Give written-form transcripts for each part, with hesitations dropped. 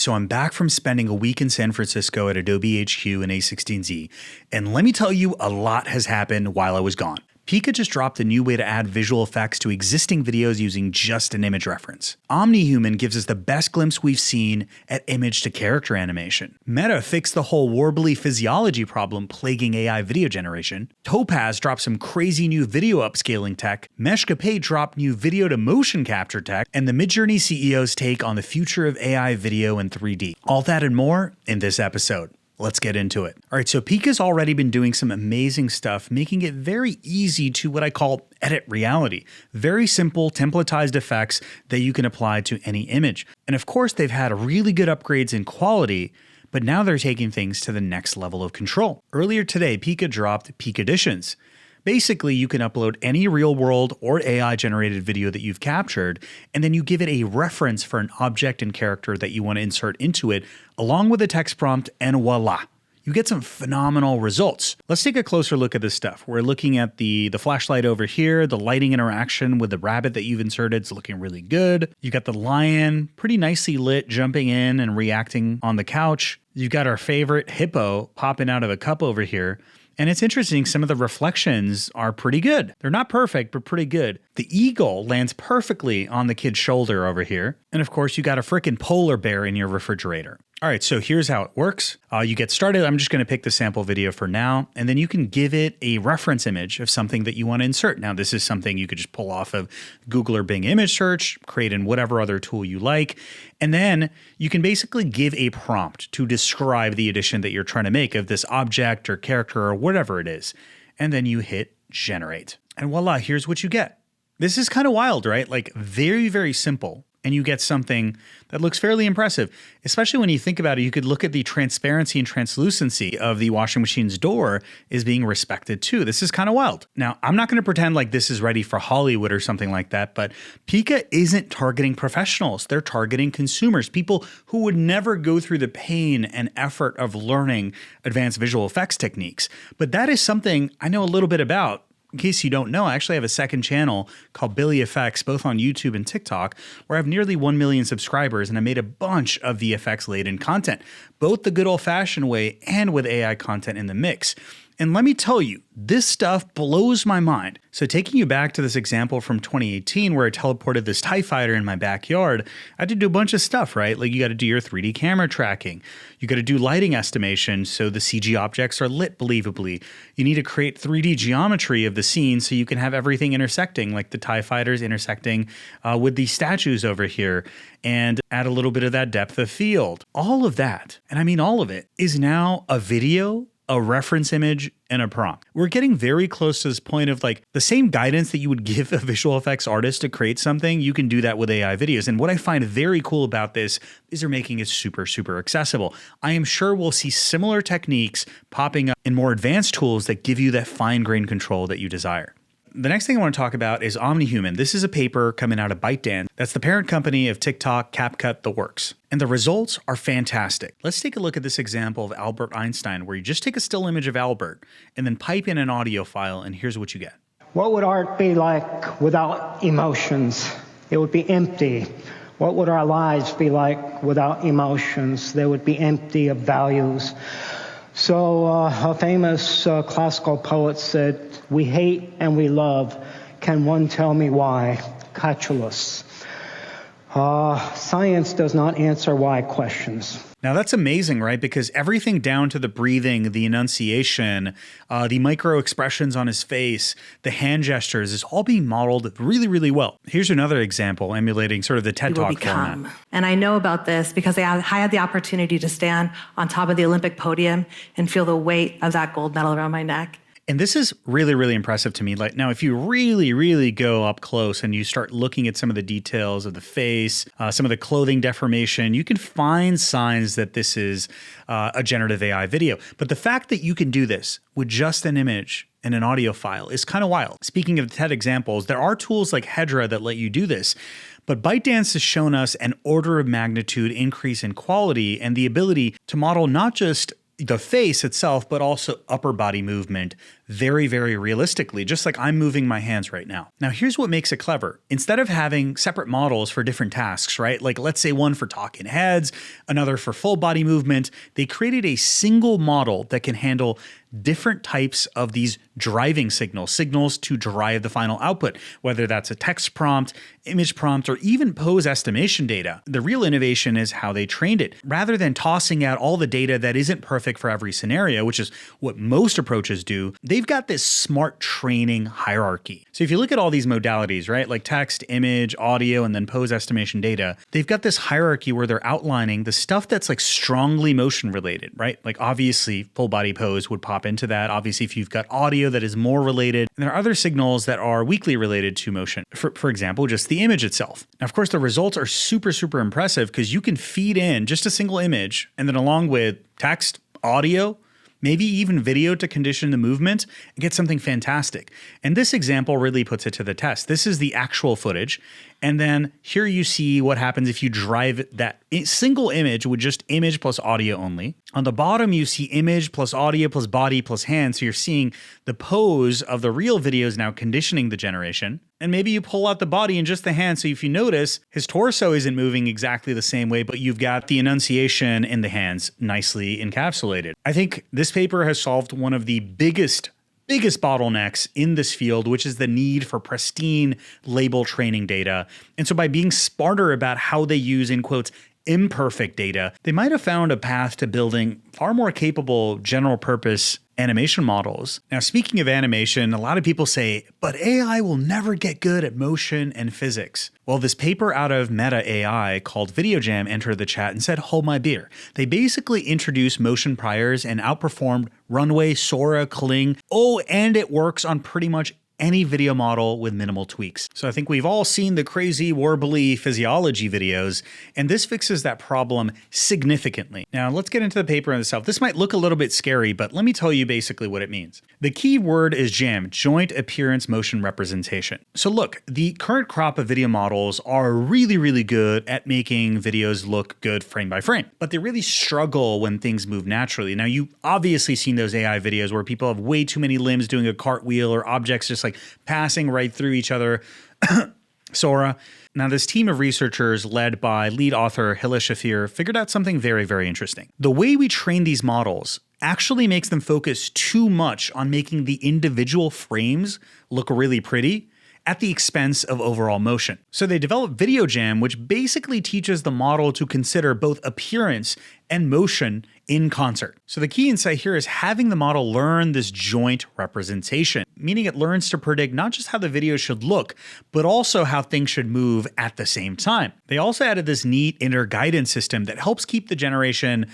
So I'm back from spending a week in San Francisco at Adobe HQ and A16Z, and let me tell you, a lot has happened while I was gone. Pika just dropped a new way to add visual effects to existing videos using just an image reference. OmniHuman gives us the best glimpse we've seen at image-to-character animation. Meta fixed the whole warbly physiology problem plaguing AI video generation. Topaz dropped some crazy new video upscaling tech. MoCapade dropped new video-to-motion capture tech, and the MidJourney CEO's take on the future of AI video in 3D. All that and more in this episode. Let's get into it. All right, so Pika's already been doing some amazing stuff, making it very easy to what I call edit reality. Very simple templatized effects that you can apply to any image. And of course, they've had really good upgrades in quality, but now they're taking things to the next level of control. Earlier today, Pika dropped Pikadditions. Basically, you can upload any real-world or AI-generated video that you've captured, and then you give it a reference for an object and character that you want to insert into it, along with a text prompt, and voila! You get some phenomenal results. Let's take a closer look at this stuff. We're looking at the flashlight over here, the lighting interaction with the rabbit that you've inserted is looking really good. You got the lion, pretty nicely lit, jumping in and reacting on the couch. You've got our favorite hippo popping out of a cup over here. And it's interesting, some of the reflections are pretty good. They're not perfect, but pretty good. The eagle lands perfectly on the kid's shoulder over here. And of course, you got a freaking polar bear in your refrigerator. All right, so here's how it works. You get started. I'm just going to pick the sample video for now, and then you can give it a reference image of something that you want to insert. Now, this is something you could just pull off of Google or Bing image search, create in whatever other tool you like, and then you can basically give a prompt to describe the addition that you're trying to make of this object or character or whatever it is, and then you hit generate. And voila, here's what you get. This is kind of wild, right? Like very, very simple. And you get something that looks fairly impressive, especially when you think about it. You could look at the transparency and translucency of the washing machine's door is being respected too. This is kind of wild. Now, I'm not going to pretend like this is ready for Hollywood or something like that, but Pika isn't targeting professionals. They're targeting consumers, people who would never go through the pain and effort of learning advanced visual effects techniques. But that is something I know a little bit about. In case you don't know, I actually have a second channel called VFX, both on YouTube and TikTok, where I have nearly 1 million subscribers, and I made a bunch of VFX-laden content, both the good old-fashioned way and with AI content in the mix. And let me tell you, this stuff blows my mind. So taking you back to this example from 2018 where I teleported this TIE fighter in my backyard, I had to do a bunch of stuff, right? Like you got to do your 3D camera tracking. You got to do lighting estimation so the CG objects are lit believably. You need to create 3D geometry of the scene so you can have everything intersecting, like the TIE fighters intersecting with these statues over here, and add a little bit of that depth of field. All of that, and I mean all of it, is now a video, a reference image, and a prompt. We're getting very close to this point of like the same guidance that you would give a visual effects artist to create something, you can do that with AI videos. And what I find very cool about this is they're making it super, super accessible. I am sure we'll see similar techniques popping up in more advanced tools that give you that fine-grained control that you desire. The next thing I want to talk about is OmniHuman. This is a paper coming out of ByteDance. That's the parent company of TikTok, CapCut, the works. And the results are fantastic. Let's take a look at this example of Albert Einstein, where you just take a still image of Albert and then pipe in an audio file, and here's what you get. What would art be like without emotions? It would be empty. What would our lives be like without emotions? They would be empty of values. So a famous classical poet said, "We hate and we love. Can one tell me why?" Catullus. Science does not answer why questions. Now that's amazing, right? Because everything down to the breathing, the enunciation, the micro expressions on his face, the hand gestures is all being modeled really, really well. Here's another example emulating sort of the TED Talk format. And I know about this because I had the opportunity to stand on top of the Olympic podium and feel the weight of that gold medal around my neck. And this is really, really impressive to me. Like now, if you really, really go up close and you start looking at some of the details of the face, some of the clothing deformation, you can find signs that this is a generative AI video. But the fact that you can do this with just an image and an audio file is kind of wild. Speaking of TED examples, there are tools like Hedra that let you do this. But ByteDance has shown us an order of magnitude increase in quality and the ability to model not just the face itself, but also upper body movement very, very realistically, just like I'm moving my hands right now. Now, here's what makes it clever. Instead of having separate models for different tasks, right? Like let's say one for talking heads, another for full body movement, they created a single model that can handle different types of these driving signals to drive the final output, whether that's a text prompt, image prompt, or even pose estimation data. The real innovation is how they trained it. Rather than tossing out all the data that isn't perfect for every scenario, which is what most approaches do, they've got this smart training hierarchy. So if you look at all these modalities, right, like text, image, audio, and then pose estimation data, they've got this hierarchy where they're outlining the stuff that's like strongly motion related, right? Like obviously full body pose would pop into that. Obviously, if you've got audio that is more related, and there are other signals that are weakly related to motion. For example, just the image itself. Now, of course, the results are super, super impressive because you can feed in just a single image and then along with text, audio, maybe even video to condition the movement and get something fantastic. And this example really puts it to the test. This is the actual footage. And then here you see what happens if you drive that single image with just image plus audio only. On the bottom, you see image plus audio plus body plus hand. So you're seeing the pose of the real videos now conditioning the generation. And maybe you pull out the body and just the hand. So if you notice, his torso isn't moving exactly the same way, but you've got the enunciation in the hands nicely encapsulated. I think this paper has solved one of the biggest bottlenecks in this field, which is the need for pristine label training data. And so by being smarter about how they use, in quotes, imperfect data, they might have found a path to building far more capable general purpose animation models. Now, speaking of animation, a lot of people say, but AI will never get good at motion and physics. Well, this paper out of Meta AI called VideoJAM entered the chat and said, hold my beer. They basically introduced motion priors and outperformed Runway, Sora, Kling. Oh, and it works on pretty much any video model with minimal tweaks. So I think we've all seen the crazy warbly physiology videos, and this fixes that problem significantly. Now let's get into the paper itself. This might look a little bit scary, but let me tell you basically what it means. The key word is JAM, Joint Appearance Motion Representation. So look, the current crop of video models are really, really good at making videos look good frame by frame, but they really struggle when things move naturally. Now you've obviously seen those AI videos where people have way too many limbs doing a cartwheel or objects just like passing right through each other. Sora. Now, this team of researchers led by lead author Hila Shafir figured out something very, very interesting. The way we train these models actually makes them focus too much on making the individual frames look really pretty at the expense of overall motion. So they developed VideoJAM, which basically teaches the model to consider both appearance and motion in concert. So the key insight here is having the model learn this joint representation, meaning it learns to predict not just how the video should look, but also how things should move at the same time. They also added this neat inner guidance system that helps keep the generation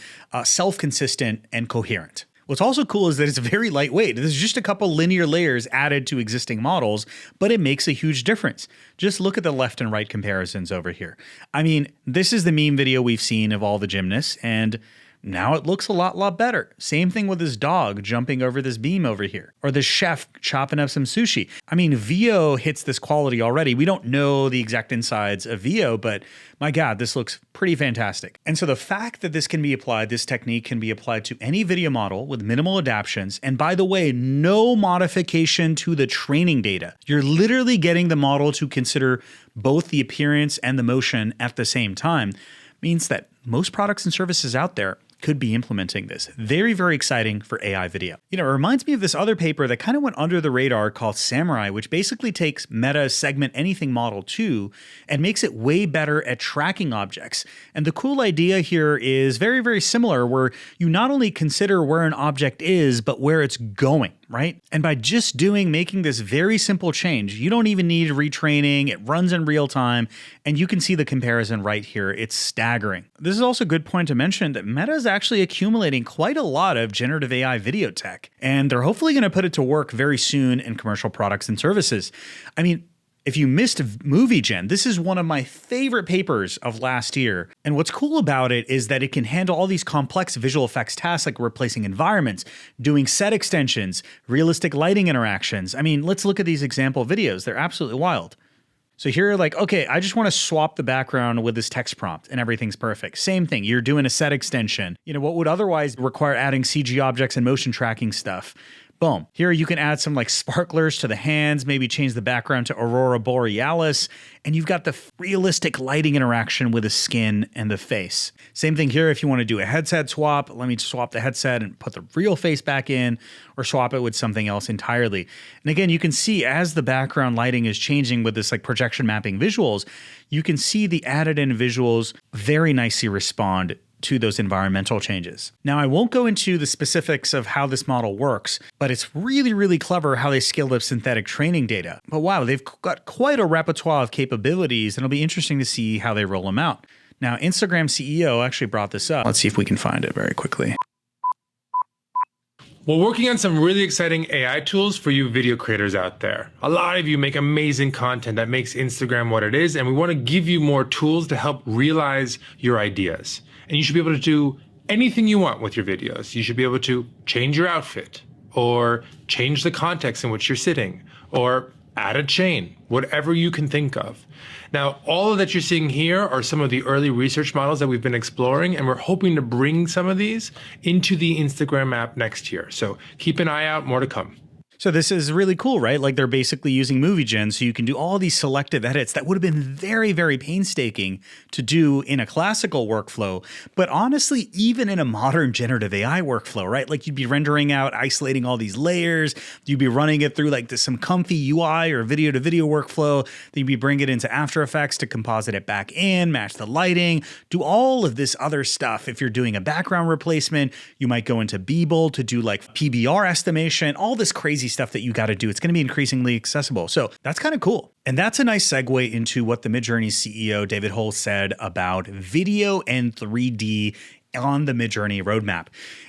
self-consistent and coherent. What's also cool is that it's very lightweight. There's just a couple linear layers added to existing models, but it makes a huge difference. Just look at the left and right comparisons over here. I mean, this is the meme video we've seen of all the gymnasts, and now it looks a lot better. Same thing with this dog jumping over this beam over here, or the chef chopping up some sushi. I mean, VO hits this quality already. We don't know the exact insides of VO, but my God, this looks pretty fantastic. And so the fact that this technique can be applied to any video model with minimal adaptations, and by the way, no modification to the training data. You're literally getting the model to consider both the appearance and the motion at the same time, means that most products and services out there could be implementing this. Very, very exciting for AI video. You know, it reminds me of this other paper that kind of went under the radar called Samurai, which basically takes Meta's Segment Anything Model 2 and makes it way better at tracking objects. And the cool idea here is very, very similar, where you not only consider where an object is, but where it's going, right? And by just making this very simple change, you don't even need retraining. It runs in real time, and you can see the comparison right here. It's staggering. This is also a good point to mention that Meta is actually accumulating quite a lot of generative AI video tech, and they're hopefully going to put it to work very soon in commercial products and services. I mean, if you missed Movie Gen, this is one of my favorite papers of last year. And what's cool about it is that it can handle all these complex visual effects tasks like replacing environments, doing set extensions, realistic lighting interactions. I mean, let's look at these example videos. They're absolutely wild. So here you're like, okay, I just want to swap the background with this text prompt and everything's perfect. Same thing. You're doing a set extension. You know, what would otherwise require adding CG objects and motion tracking stuff. Boom. Here you can add some like sparklers to the hands, maybe change the background to Aurora Borealis, and you've got the realistic lighting interaction with the skin and the face. Same thing here if you want to do a headset swap. Let me swap the headset and put the real face back in, or swap it with something else entirely. And again, you can see as the background lighting is changing with this like projection mapping visuals, you can see the added in visuals very nicely respond to those environmental changes. Now, I won't go into the specifics of how this model works, but it's really, really clever how they scaled up synthetic training data. But wow, they've got quite a repertoire of capabilities, and it'll be interesting to see how they roll them out. Now, Instagram CEO actually brought this up. Let's see if we can find it very quickly. We're working on some really exciting AI tools for you video creators out there. A lot of you make amazing content that makes Instagram what it is, and we want to give you more tools to help realize your ideas. And you should be able to do anything you want with your videos. You should be able to change your outfit, or change the context in which you're sitting, or add a chain, whatever you can think of. Now, all that you're seeing here are some of the early research models that we've been exploring, and we're hoping to bring some of these into the Instagram app next year. So keep an eye out, more to come. So this is really cool, right? Like they're basically using MovieGen, so you can do all these selective edits that would have been very, very painstaking to do in a classical workflow. But honestly, even in a modern generative AI workflow, right? Like you'd be rendering out, isolating all these layers. You'd be running it through like some comfy UI or video to video workflow. Then you'd be bringing it into After Effects to composite it back in, match the lighting, do all of this other stuff. If you're doing a background replacement, you might go into Beeble to do like PBR estimation, all this crazy stuff that you got to do. It's going to be increasingly accessible. So that's kind of cool. And that's a nice segue into what the MidJourney CEO, David Hull, said about video and 3D on the MidJourney roadmap.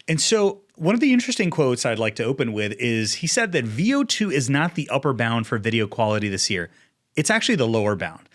And so one of the interesting quotes I'd like to open with is he said that VO2 is not the upper bound for video quality this year. It's actually the lower bound.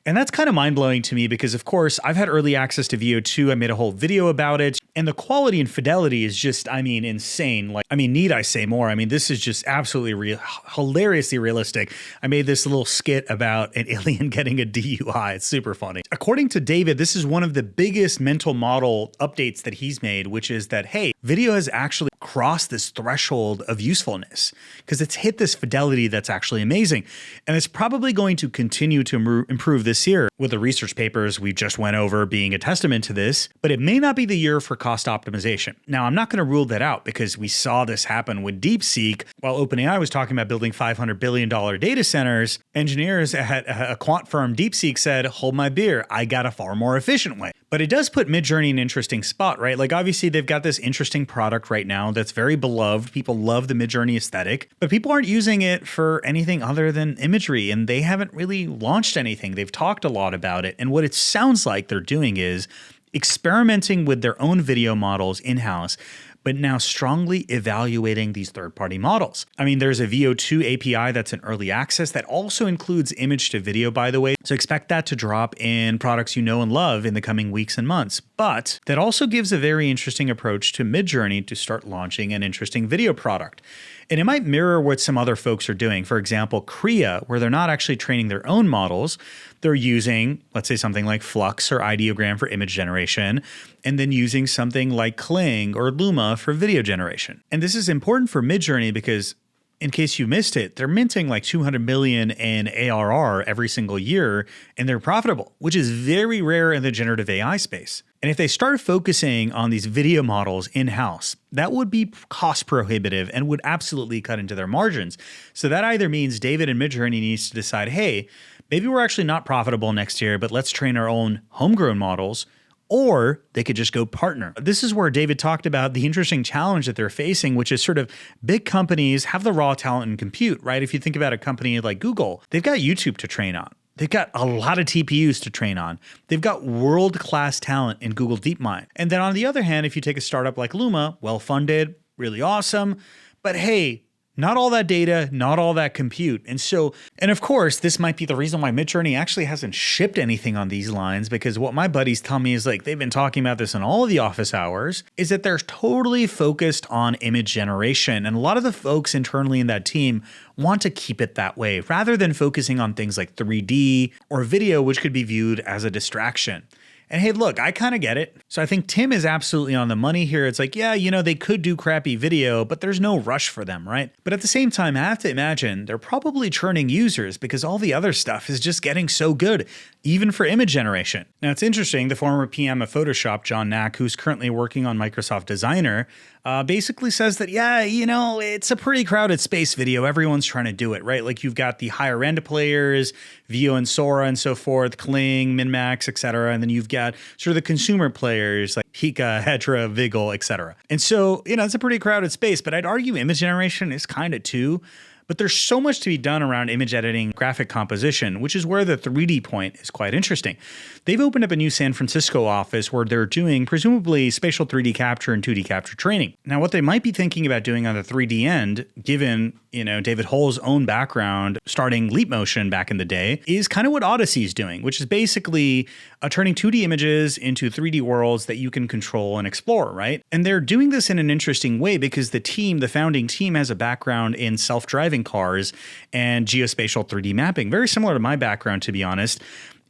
And that's kind of mind-blowing to me because, of course, I've had early access to VO2. I made a whole video about it. And the quality and fidelity is just, I mean, insane. Like, I mean, need I say more? I mean, this is just absolutely hilariously realistic. I made this little skit about an alien getting a DUI. It's super funny. According to David, this is one of the biggest mental model updates that he's made, which is that, hey, video has actually crossed this threshold of usefulness because it's hit this fidelity that's actually amazing. And it's probably going to continue to improve this year, with the research papers we just went over being a testament to this, but it may not be the year for cost optimization. Now, I'm not going to rule that out because we saw this happen with DeepSeek. While OpenAI was talking about building $500 billion data centers, engineers at a quant firm DeepSeek said, hold my beer, I got a far more efficient way. But it does put MidJourney in an interesting spot, right? Like obviously they've got this interesting product right now that's very beloved. People love the MidJourney aesthetic, but people aren't using it for anything other than imagery, and they haven't really launched anything. They've talked a lot about it, and what it sounds like they're doing is experimenting with their own video models in-house, but now strongly evaluating these third-party models. I mean, there's a VO2 API that's in early access that also includes image to video, by the way. So expect that to drop in products you know and love in the coming weeks and months. But that also gives a very interesting approach to MidJourney to start launching an interesting video product. And it might mirror what some other folks are doing. For example, Krea, where they're not actually training their own models. They're using, let's say, something like Flux or Ideogram for image generation, and then using something like Kling or Luma for video generation. And this is important for MidJourney because, in case you missed it, they're minting like 200 million in ARR every single year, and they're profitable, which is very rare in the generative AI space. And if they start focusing on these video models in-house, that would be cost prohibitive and would absolutely cut into their margins. So that either means David and MidJourney needs to decide, hey, maybe we're actually not profitable next year, but let's train our own homegrown models, or they could just go partner. This is where David talked about the interesting challenge that they're facing, which is sort of big companies have the raw talent and compute, right? If you think about a company like Google, they've got YouTube to train on. They've got a lot of TPUs to train on. They've got world-class talent in Google DeepMind. And then on the other hand, if you take a startup like Luma, well-funded, really awesome, but hey, Not all that data, not all that compute. And of course, this might be the reason why MidJourney actually hasn't shipped anything on these lines, because what my buddies tell me is like they've been talking about this in all of the office hours, is that they're totally focused on image generation. And a lot of the folks internally in that team want to keep it that way rather than focusing on things like 3D or video, which could be viewed as a distraction. And hey, look, I kind of get it. So I think Tim is absolutely on the money here. It's like, yeah, they could do crappy video, but there's no rush for them, right? But at the same time, I have to imagine they're probably churning users because all the other stuff is just getting so good, even for image generation. Now, it's interesting. The former PM of Photoshop, John Knack, who's currently working on Microsoft Designer, basically says that, yeah, it's a pretty crowded space video. Everyone's trying to do it, right? Like you've got the higher end players, Vio and Sora and so forth, Kling, Minmax, etc. And then you've got sort of the consumer players like Pika, Hedra, Vigil, etc. And so, it's a pretty crowded space, but I'd argue image generation is kind of too. But there's so much to be done around image editing, graphic composition, which is where the 3D point is quite interesting. They've opened up a new San Francisco office where they're doing presumably spatial 3D capture and 2D capture training. Now, what they might be thinking about doing on the 3D end, given, David Hull's own background starting Leap Motion back in the day, is kind of what Odyssey is doing, which is basically turning 2D images into 3D worlds that you can control and explore, right? And they're doing this in an interesting way because the founding team has a background in self-driving cars and geospatial 3D mapping, very similar to my background, to be honest.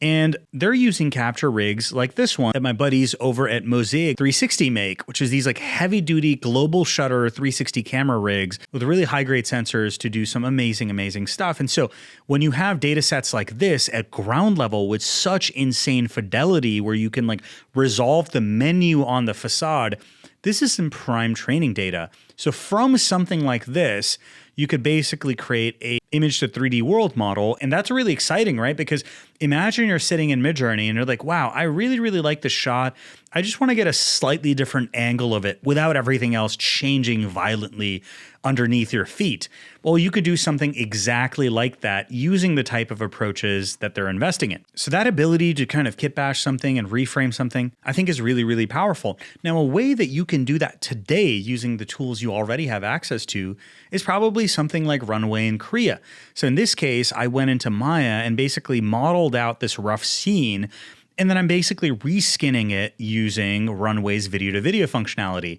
And they're using capture rigs like this one that my buddies over at Mosaic 360 make, which is these like heavy duty global shutter 360 camera rigs with really high grade sensors to do some amazing, amazing stuff. And so when you have data sets like this at ground level with such insane fidelity where you can like resolve the menu on the facade, this is some prime training data. So from something like this, you could basically create a image to 3D world model. And that's really exciting, right? Because imagine you're sitting in MidJourney and you're like, wow, I really, really like this shot. I just want to get a slightly different angle of it without everything else changing violently underneath your feet. Well, you could do something exactly like that using the type of approaches that they're investing in. So that ability to kind of kit bash something and reframe something, I think is really, really powerful. Now, a way that you can do that today using the tools you already have access to is probably something like Runway and Kriya. So in this case, I went into Maya and basically modeled out this rough scene, and then I'm basically reskinning it using Runway's video-to-video functionality.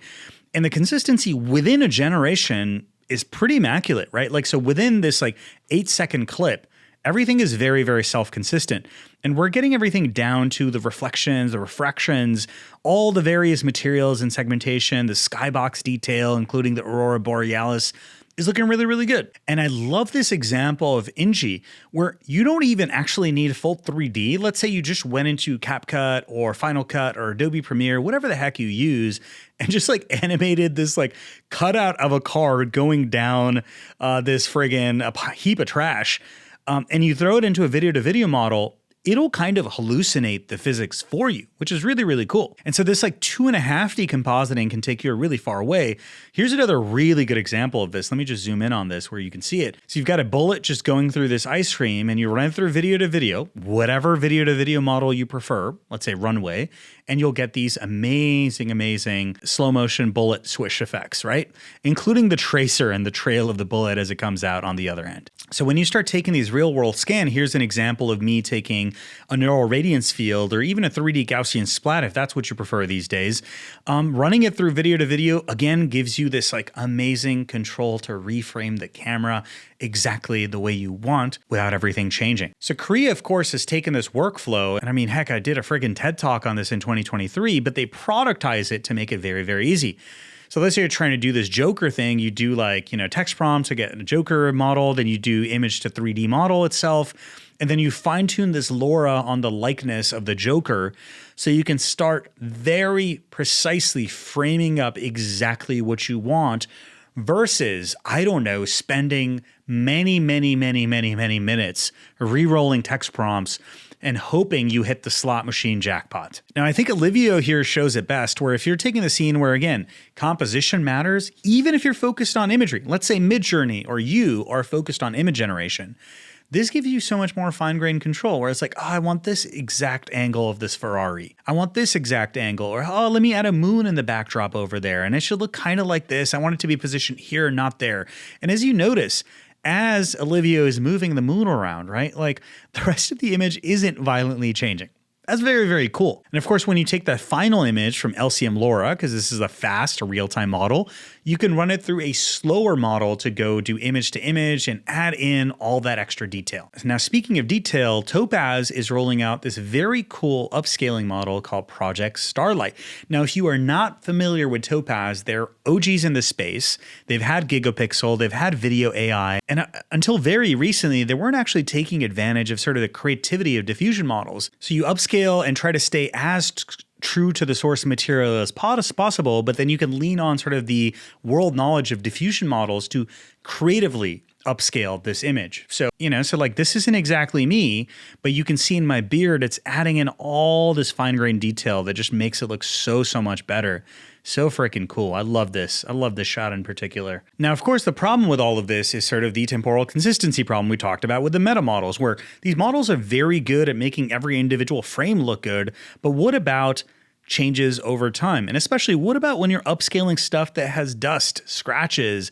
And the consistency within a generation is pretty immaculate, right? Like, so within this like 8-second clip, everything is very, very self-consistent. And we're getting everything down to the reflections, the refractions, all the various materials and segmentation, the skybox detail, including the Aurora Borealis, is looking really, really good. And I love this example of Inji, where you don't even actually need full 3D. Let's say you just went into CapCut or Final Cut or Adobe Premiere, whatever the heck you use, and just like animated this like cutout of a car going down this friggin' heap of trash. And you throw it into a video-to-video model, it'll kind of hallucinate the physics for you, which is really, really cool. And so this like 2.5D compositing can take you a really far way. Here's another really good example of this. Let me just zoom in on this where you can see it. So you've got a bullet just going through this ice cream and you run it through video to video, whatever video to video model you prefer, let's say Runway, and you'll get these amazing, amazing slow motion bullet swish effects, right? Including the tracer and the trail of the bullet as it comes out on the other end. So when you start taking these real world scan, here's an example of me taking a neural radiance field or even a 3D Gaussian splat, if that's what you prefer these days. Running it through video to video, again, gives you this like amazing control to reframe the camera exactly the way you want without everything changing. So Kriya, of course, has taken this workflow, and I mean, heck, I did a friggin' TED Talk on this in 2023, but they productize it to make it very, very easy. So let's say you're trying to do this Joker thing, you do like, text prompts to get a Joker model, then you do image to 3D model itself, and then you fine tune this LoRa on the likeness of the Joker so you can start very precisely framing up exactly what you want versus, I don't know, spending many minutes re-rolling text prompts and hoping you hit the slot machine jackpot. Now, I think Olivio here shows it best, where if you're taking the scene where, again, composition matters, even if you're focused on imagery, let's say MidJourney or you are focused on image generation, This gives you so much more fine-grained control where it's like, oh, I want this exact angle of this Ferrari. I want this exact angle. Or, oh, let me add a moon in the backdrop over there. And it should look kind of like this. I want it to be positioned here, not there. And as you notice, as Olivia is moving the moon around, right? Like the rest of the image isn't violently changing. That's very, very cool. And of course, when you take the final image from LCM LoRa, because this is a fast real-time model, you can run it through a slower model to go do image to image and add in all that extra detail. Now, speaking of detail, Topaz is rolling out this very cool upscaling model called Project Starlight. Now, if you are not familiar with Topaz, they're OGs in the space. They've had Gigapixel, they've had video AI, and until very recently, they weren't actually taking advantage of sort of the creativity of diffusion models. So you upscale and try to stay as true to the source material as possible, but then you can lean on sort of the world knowledge of diffusion models to creatively upscale this image. So, so like this isn't exactly me, but you can see in my beard, it's adding in all this fine-grained detail that just makes it look so much better. So freaking cool. I love this. I love this shot in particular. Now, of course, the problem with all of this is sort of the temporal consistency problem we talked about with the meta models, where these models are very good at making every individual frame look good. But what about changes over time? And especially what about when you're upscaling stuff that has dust, scratches?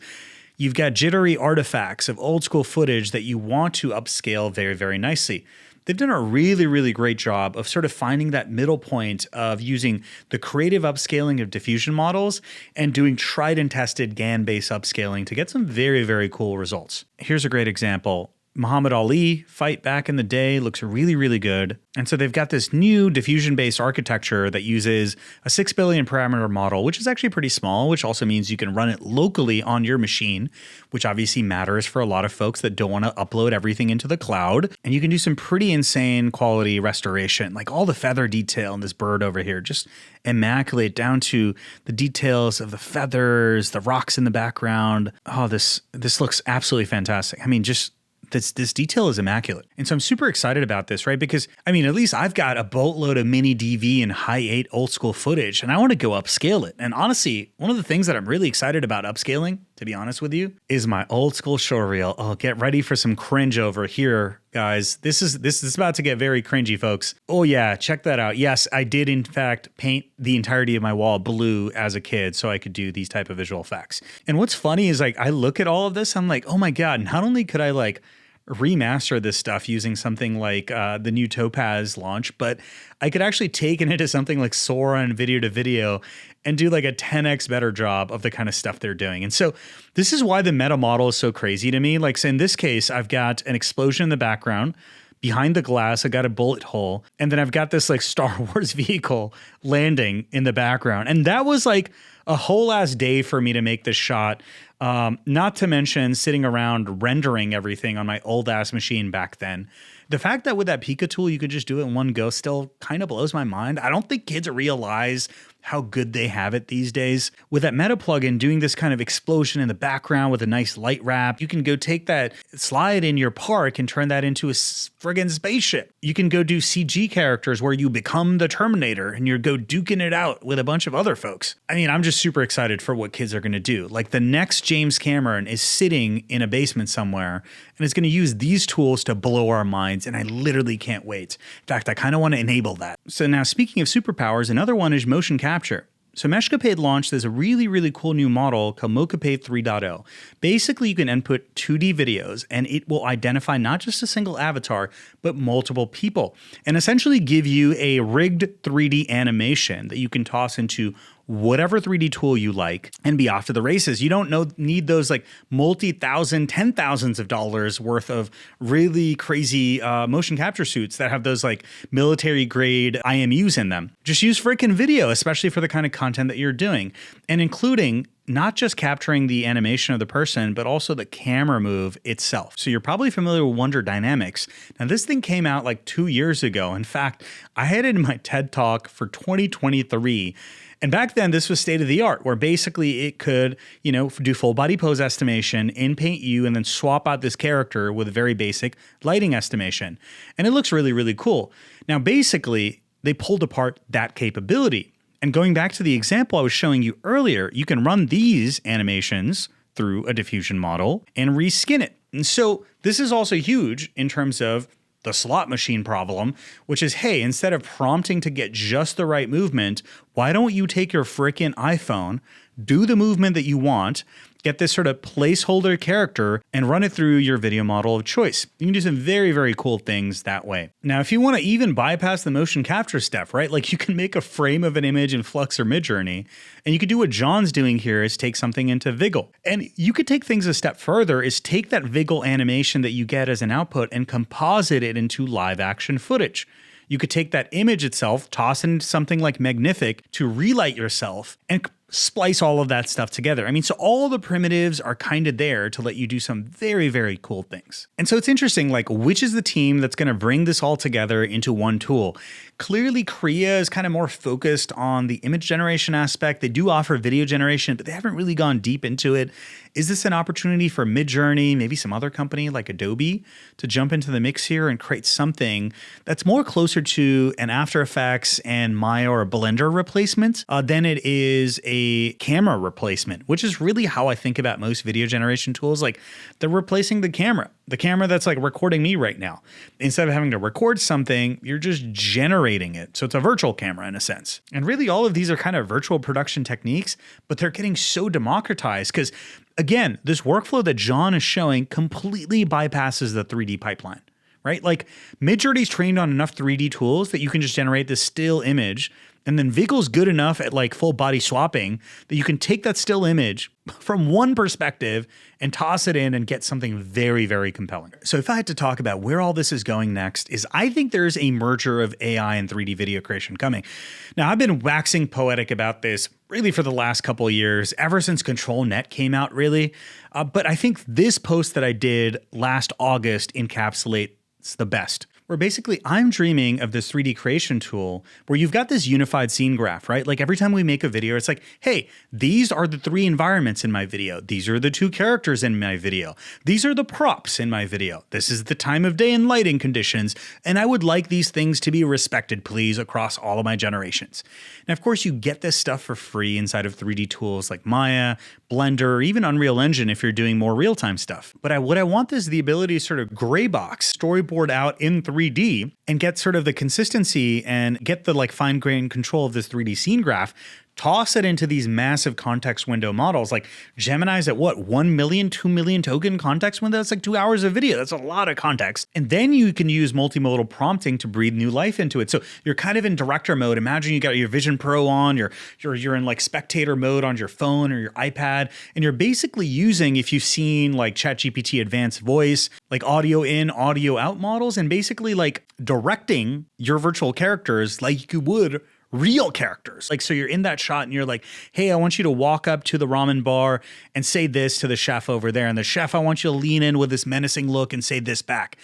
You've got jittery artifacts of old school footage that you want to upscale very, very nicely. They've done a really, really great job of sort of finding that middle point of using the creative upscaling of diffusion models and doing tried and tested GAN-based upscaling to get some very, very cool results. Here's a great example. Muhammad Ali fight back in the day looks really, really good. And so they've got this new diffusion-based architecture that uses a 6 billion parameter model, which is actually pretty small, which also means you can run it locally on your machine, which obviously matters for a lot of folks that don't want to upload everything into the cloud. And you can do some pretty insane quality restoration, like all the feather detail in this bird over here, just immaculate down to the details of the feathers, the rocks in the background. Oh, this looks absolutely fantastic. I mean, just this detail is immaculate. And so I'm super excited about this, right? Because I mean, at least I've got a boatload of mini DV and high 8 old school footage, and I want to go upscale it. And honestly, one of the things that I'm really excited about upscaling, to be honest with you, is my old school showreel. Oh, get ready for some cringe over here, guys. This is about to get very cringy, folks. Oh yeah, check that out. Yes, I did in fact paint the entirety of my wall blue as a kid so I could do these type of visual effects. And what's funny is like I look at all of this, I'm like, oh my God, not only could I like remaster this stuff using something like the new Topaz launch, but I could actually take it into something like Sora and video to video and do like a 10x better job of the kind of stuff they're doing. And so this is why the meta model is so crazy to me. Like, so in this case, I've got an explosion in the background. Behind the glass, I got a bullet hole. And then I've got this like Star Wars vehicle landing in the background. And that was like a whole ass day for me to make this shot. Not to mention sitting around rendering everything on my old ass machine back then. The fact that with that Pika tool, you could just do it in one go still kind of blows my mind. I don't think kids realize how good they have it these days. With that meta plugin doing this kind of explosion in the background with a nice light wrap, you can go take that slide in your park and turn that into a friggin' spaceship. You can go do CG characters where you become the Terminator and you're go duking it out with a bunch of other folks. I mean, I'm just super excited for what kids are gonna do. Like the next James Cameron is sitting in a basement somewhere and is gonna use these tools to blow our minds, and I literally can't wait. In fact, I kind of want to enable that. So now speaking of superpowers, another one is motion capture. So MoCapade launched this really, really cool new model called MoCapade 3.0. Basically, you can input 2D videos and it will identify not just a single avatar, but multiple people, and essentially give you a rigged 3D animation that you can toss into whatever 3D tool you like and be off to the races. You don't need those like multi-thousand, $10,000s of dollars worth of really crazy motion capture suits that have those like military grade IMUs in them. Just use freaking video, especially for the kind of content that you're doing, and including not just capturing the animation of the person, but also the camera move itself. So you're probably familiar with Wonder Dynamics. Now this thing came out like 2 years ago. In fact, I had it in my TED Talk for 2023. And back then, this was state of the art, where basically it could, do full body pose estimation in Paint U and then swap out this character with a very basic lighting estimation. And it looks really, really cool. Now, basically, they pulled apart that capability. And going back to the example I was showing you earlier, you can run these animations through a diffusion model and reskin it. And so this is also huge in terms of the slot machine problem, which is, hey, instead of prompting to get just the right movement, why don't you take your frickin' iPhone, do the movement that you want, get this sort of placeholder character and run it through your video model of choice. You can do some very, very cool things that way. Now, if you want to even bypass the motion capture step, right? Like you can make a frame of an image in Flux or MidJourney, and you could do what John's doing here is take something into Viggle. And you could take things a step further is take that Viggle animation that you get as an output and composite it into live action footage. You could take that image itself, toss it into something like Magnific to relight yourself and splice all of that stuff together. I mean, so all the primitives are kind of there to let you do some very, very cool things. And so it's interesting, like, which is the team that's going to bring this all together into one tool? Clearly, Korea is kind of more focused on the image generation aspect. They do offer video generation, but they haven't really gone deep into it. Is this an opportunity for MidJourney, maybe some other company like Adobe, to jump into the mix here and create something that's more closer to an After Effects and Maya or Blender replacement than it is a camera replacement, which is really how I think about most video generation tools. Like they're replacing the camera that's like recording me right now. Instead of having to record something, you're just generating it. So it's a virtual camera in a sense. And really all of these are kind of virtual production techniques, but they're getting so democratized because again, this workflow that John is showing completely bypasses the 3D pipeline, right? Like MidJourney's trained on enough 3D tools that you can just generate this still image. And then Viggle's good enough at like full body swapping that you can take that still image from one perspective and toss it in and get something very, very compelling. So if I had to talk about where all this is going next is I think there's a merger of AI and 3D video creation coming. Now I've been waxing poetic about this really for the last couple of years, ever since ControlNet came out really. But I think this post that I did last August encapsulates the best. Where basically I'm dreaming of this 3D creation tool where you've got this unified scene graph, right? Like every time we make a video, it's like, hey, these are the 3 environments in my video. These are the 2 characters in my video. These are the props in my video. This is the time of day and lighting conditions. And I would like these things to be respected, please, across all of my generations. Now, of course, you get this stuff for free inside of 3D tools like Maya, Blender, or even Unreal Engine if you're doing more real-time stuff. But what I want is the ability to sort of gray box, storyboard out in 3D and get sort of the consistency and get the like fine-grained control of this 3D scene graph, toss it into these massive context window models. Like Gemini's at what, 1 million, 2 million token context window? That's like 2 hours of video. That's a lot of context. And then you can use multimodal prompting to breathe new life into it. So you're kind of in director mode. Imagine you got your Vision Pro on, you're in like spectator mode on your phone or your iPad, and you're basically using, if you've seen like ChatGPT advanced voice, like audio in, audio out models, and basically like directing your virtual characters like you would real characters. Like, so you're in that shot and you're like, hey, I want you to walk up to the ramen bar and say this to the chef over there. And the chef, I want you to lean in with this menacing look and say this back,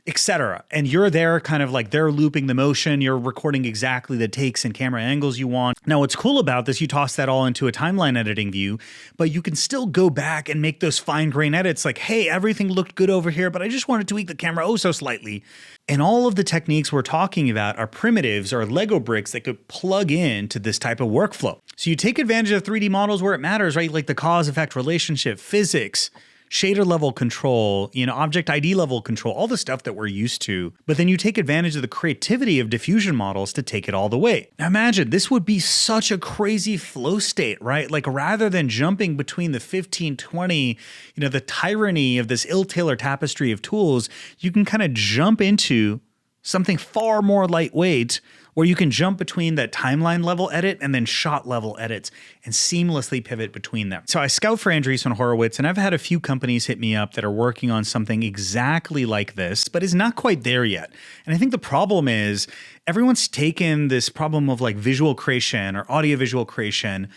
etc. And you're there kind of like they're looping the motion. You're recording exactly the takes and camera angles you want. Now, what's cool about this, you toss that all into a timeline editing view, but you can still go back and make those fine grain edits like, hey, everything looked good over here, but I just want to tweak the camera oh so slightly. And all of the techniques we're talking about are primitives or Lego bricks that could plug into this type of workflow. So you take advantage of 3D models where it matters, right? Like the cause effect relationship, physics, shader level control, object ID level control, all the stuff that we're used to. But then you take advantage of the creativity of diffusion models to take it all the way. Now imagine, this would be such a crazy flow state, right? Like rather than jumping between the 15, 20, the tyranny of this ill-tailored tapestry of tools, you can kind of jump into something far more lightweight where you can jump between that timeline level edit and then shot level edits and seamlessly pivot between them. So I scout for Andreessen Horowitz, and I've had a few companies hit me up that are working on something exactly like this, but is not quite there yet. And I think the problem is everyone's taken this problem of like visual creation or audiovisual creation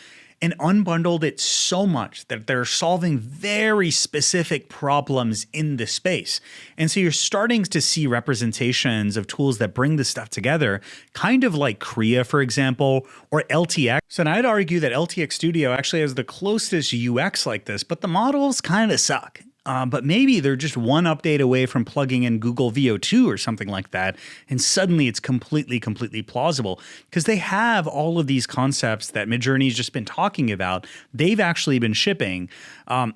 and unbundled it so much that they're solving very specific problems in the space. And so you're starting to see representations of tools that bring this stuff together, kind of like Krea, for example, or LTX. So I'd argue that LTX Studio actually has the closest UX like this, but the models kind of suck. but maybe they're just one update away from plugging in Google VO2 or something like that, and suddenly it's completely plausible because they have all of these concepts that MidJourney's just been talking about. They've actually been shipping.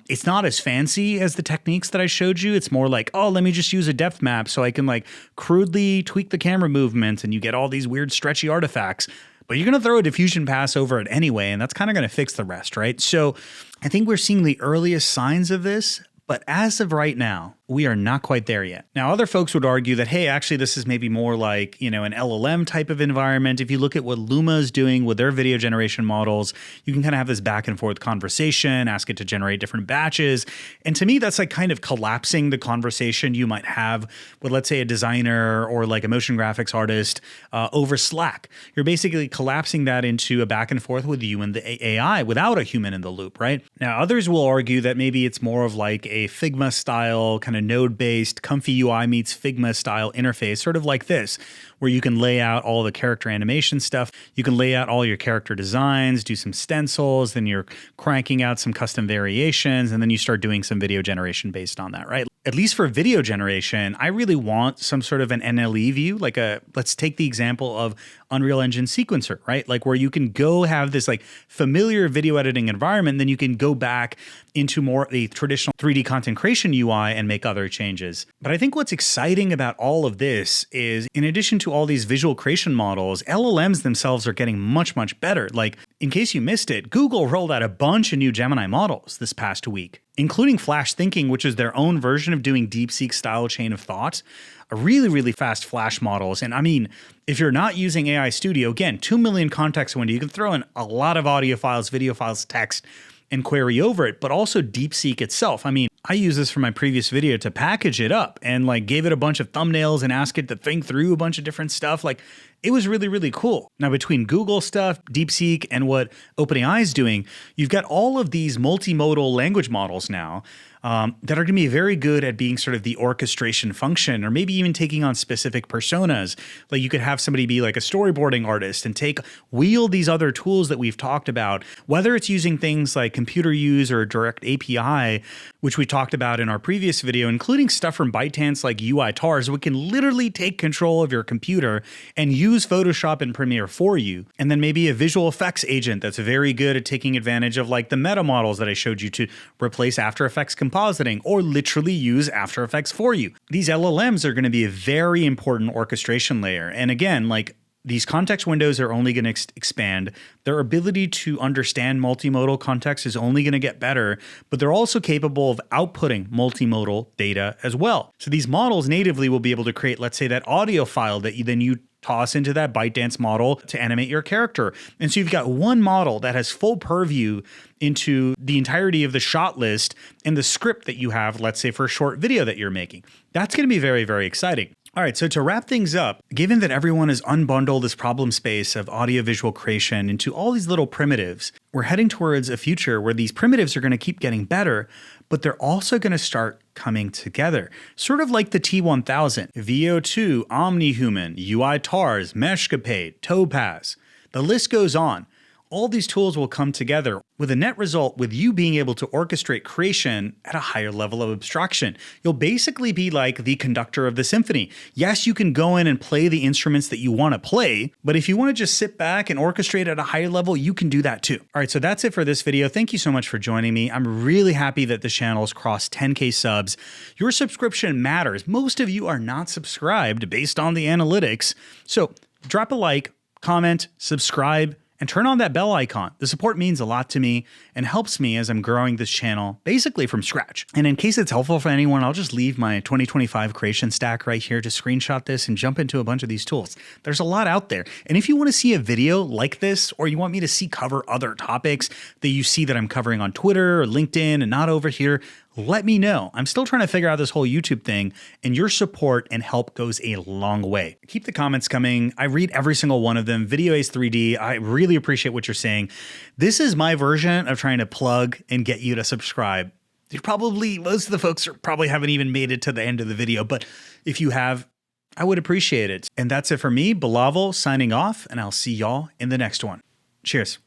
It's not as fancy as the techniques that I showed you. It's more like, oh, let me just use a depth map so I can like crudely tweak the camera movement and you get all these weird stretchy artifacts. But you're going to throw a diffusion pass over it anyway, and that's kind of going to fix the rest, right? So I think we're seeing the earliest signs of this, but as of right now, we are not quite there yet. Now, other folks would argue that, hey, actually, this is maybe more like, an LLM type of environment. If you look at what Luma is doing with their video generation models, you can kind of have this back and forth conversation, ask it to generate different batches. And to me, that's like kind of collapsing the conversation you might have with, let's say, a designer or like a motion graphics artist over Slack. You're basically collapsing that into a back and forth with you and the AI without a human in the loop, right? Now, others will argue that maybe it's more of like a Figma style kind of node-based Comfy UI meets Figma style interface, sort of like this, where you can lay out all the character animation stuff. You can lay out all your character designs, do some stencils, then you're cranking out some custom variations, and then you start doing some video generation based on that, right? At least for video generation, I really want some sort of an NLE view, like let's take the example of Unreal Engine Sequencer, right? Like where you can go have this like familiar video editing environment, then you can go back into more the traditional 3D content creation UI and make other changes. But I think what's exciting about all of this is, in addition to all these visual creation models, LLMs themselves are getting much better. Like, in case you missed it, Google rolled out a bunch of new Gemini models this past week, including Flash Thinking, which is their own version of doing DeepSeek style chain of thought, a really fast Flash models. And I mean, if you're not using AI Studio, again, 2 million context window, you can throw in a lot of audio files, video files, text, and query over it, but also DeepSeek itself. I mean, I used this for my previous video to package it up and like gave it a bunch of thumbnails and ask it to think through a bunch of different stuff. Like, it was really cool. Now, between Google stuff, DeepSeek, and what OpenAI is doing, you've got all of these multimodal language models now that are going to be very good at being sort of the orchestration function, or maybe even taking on specific personas. Like you could have somebody be like a storyboarding artist and wield these other tools that we've talked about, whether it's using things like computer use or direct API, which we talked about in our previous video, including stuff from ByteDance like UI tars. We can literally take control of your computer and use Photoshop and Premiere for you. And then maybe a visual effects agent that's very good at taking advantage of like the meta models that I showed you to replace After Effects compositing, or literally use After Effects for you. These LLMs are going to be a very important orchestration layer. And again, like, these context windows are only going to expand. Their ability to understand multimodal context is only going to get better, but they're also capable of outputting multimodal data as well. So these models natively will be able to create, let's say, that audio file that you toss into that ByteDance model to animate your character. And so you've got one model that has full purview into the entirety of the shot list and the script that you have, let's say, for a short video that you're making. That's going to be very exciting. All right, so to wrap things up, given that everyone has unbundled this problem space of audiovisual creation into all these little primitives, we're heading towards a future where these primitives are going to keep getting better, but they're also going to start coming together. Sort of like the T1000, VO2, OmniHuman, UI tars, MoCapade, Topaz. The list goes on. All these tools will come together with a net result with you being able to orchestrate creation at a higher level of abstraction. You'll basically be like the conductor of the symphony. Yes, you can go in and play the instruments that you want to play, but if you want to just sit back and orchestrate at a higher level, you can do that too. All right, so that's it for this video. Thank you so much for joining me. I'm really happy that the channel's crossed 10K subs. Your subscription matters. Most of you are not subscribed based on the analytics. So drop a like, comment, subscribe, and turn on that bell icon. The support means a lot to me and helps me as I'm growing this channel basically from scratch. And in case it's helpful for anyone, I'll just leave my 2025 creation stack right here to screenshot this and jump into a bunch of these tools. There's a lot out there. And if you want to see a video like this, or you want me to cover other topics that you see that I'm covering on Twitter or LinkedIn and not over here, let me know. I'm still trying to figure out this whole YouTube thing, and your support and help goes a long way. Keep the comments coming. I read every single one of them. Video Ace 3D, I really appreciate what you're saying. This is my version of trying to plug and get you to subscribe. Most of the folks probably haven't even made it to the end of the video, but if you have, I would appreciate it. And that's it for me, Bilal, signing off, and I'll see y'all in the next one. Cheers.